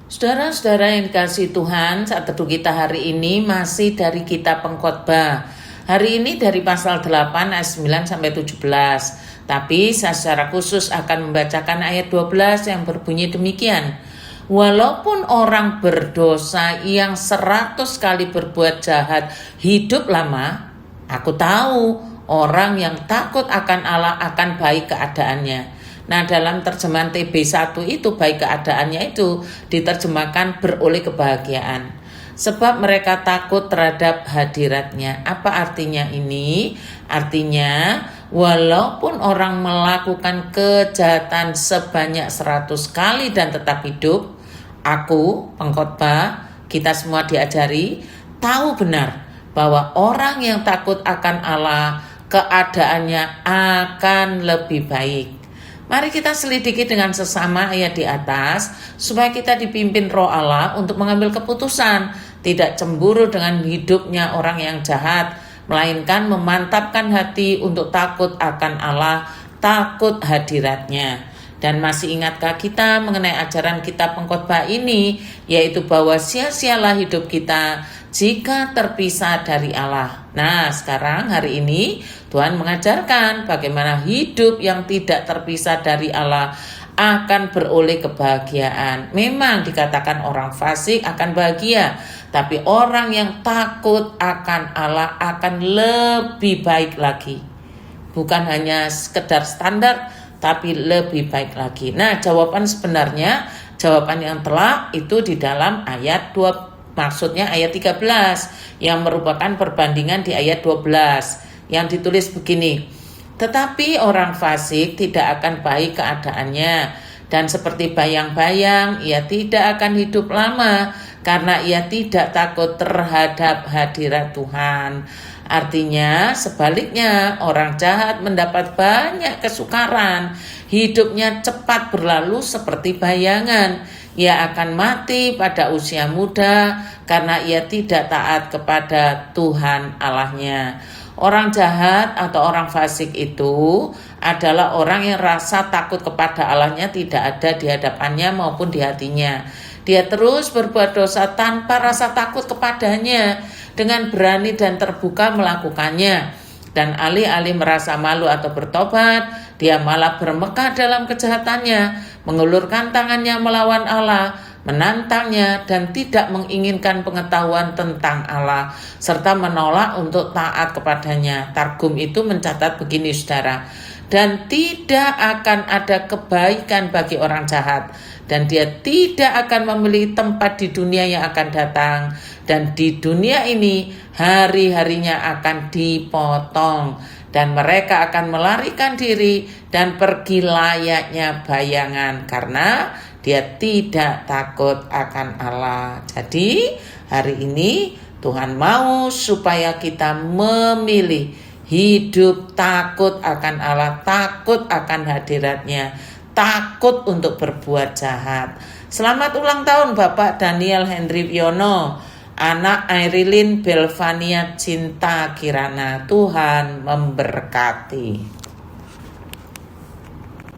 Saudara-saudara yang dikasihi Tuhan, saat teduh kita hari ini masih dari kitab Pengkhotbah. Hari ini dari pasal 8 ayat 9 sampai 17. Tapi saya secara khusus akan membacakan ayat 12 yang berbunyi demikian. Walaupun orang berdosa yang 100 kali berbuat jahat hidup lama, aku tahu orang yang takut akan Allah akan baik keadaannya. Nah, dalam terjemahan TB1 itu baik keadaannya itu diterjemahkan beroleh kebahagiaan. Sebab mereka takut terhadap hadiratnya. Apa artinya ini? Artinya walaupun orang melakukan kejahatan sebanyak 100 kali dan tetap hidup, aku, pengkhotbah, kita semua diajari tahu benar bahwa orang yang takut akan Allah keadaannya akan lebih baik. Mari kita selidiki dengan sesama ayat di atas supaya kita dipimpin Roh Allah untuk mengambil keputusan, tidak cemburu dengan hidupnya orang yang jahat, melainkan memantapkan hati untuk takut akan Allah, takut hadiratnya. Dan masih ingatkah kita mengenai ajaran kitab Pengkhotbah ini, yaitu bahwa sia-sialah hidup kita jika terpisah dari Allah. Nah, sekarang hari ini Tuhan mengajarkan bagaimana hidup yang tidak terpisah dari Allah akan beroleh kebahagiaan. Memang dikatakan orang fasik akan bahagia, tapi orang yang takut akan Allah akan lebih baik lagi. Bukan hanya sekedar standar, tapi lebih baik lagi. Nah, jawaban sebenarnya, jawaban yang telak itu di dalam ayat 2, maksudnya ayat 13 yang merupakan perbandingan di ayat 12 yang ditulis begini. Tetapi orang fasik tidak akan baik keadaannya, dan seperti bayang-bayang ia tidak akan hidup lama karena ia tidak takut terhadap hadirat Tuhan. Artinya sebaliknya, orang jahat mendapat banyak kesukaran, hidupnya cepat berlalu seperti bayangan. Ia akan mati pada usia muda karena ia tidak taat kepada Tuhan Allahnya. Orang jahat atau orang fasik itu adalah orang yang rasa takut kepada Allahnya tidak ada di hadapannya maupun di hatinya. Dia terus berbuat dosa tanpa rasa takut kepadanya, dengan berani dan terbuka melakukannya. Dan alih-alih merasa malu atau bertobat, dia malah bermegah dalam kejahatannya, mengulurkan tangannya melawan Allah, menantangnya, dan tidak menginginkan pengetahuan tentang Allah, serta menolak untuk taat kepadanya. Targum itu mencatat begini, saudara. Dan tidak akan ada kebaikan bagi orang jahat, dan dia tidak akan memiliki tempat di dunia yang akan datang, dan di dunia ini hari-harinya akan dipotong, dan mereka akan melarikan diri dan pergi layaknya bayangan karena dia tidak takut akan Allah. Jadi hari ini Tuhan mau supaya kita memilih hidup takut akan Allah, takut akan hadiratnya, takut untuk berbuat jahat. Selamat ulang tahun Bapak Daniel Henry Wiono, anak Airilin Belvania Cinta Kirana. Tuhan memberkati.